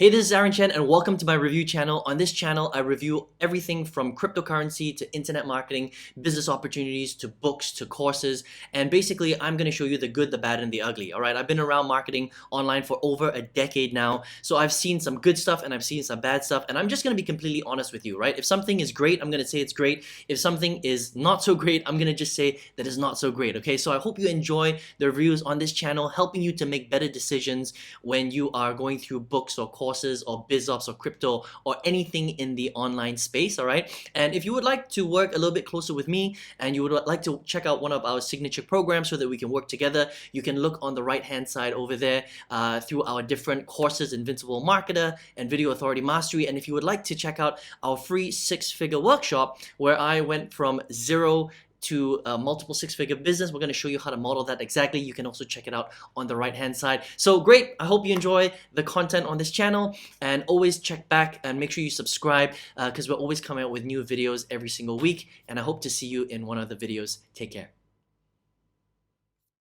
Hey, this is Aaron Chen and welcome to my review channel. On this channel, I review everything from cryptocurrency to internet marketing, business opportunities to books to courses, and basically I'm going to show you the good, the bad, and the ugly. Alright, I've been around marketing online for over a decade now, so I've seen some good stuff and I've seen some bad stuff, and I'm just going to be completely honest with you, right? If something is great, I'm going to say it's great. If something is not so great, I'm going to just say that it's not so great, okay? So I hope you enjoy the reviews on this channel, helping you to make better decisions when you are going through books or courses or biz ops or crypto or anything in the online space. All right, and if you would like to work a little bit closer with me and you would like to check out one of our signature programs so that we can work together, you can look on the right hand side over there through our different courses, Invincible Marketer and Video Authority Mastery. And if you would like to check out our free six-figure workshop where I went from zero to a multiple six-figure business, we're going to show you how to model that exactly. You can also check it out on the right hand side. So great, I hope you enjoy the content on this channel, and always check back and make sure you subscribe because we're always coming out with new videos every single week, and I hope to see you in one of the videos. Take care.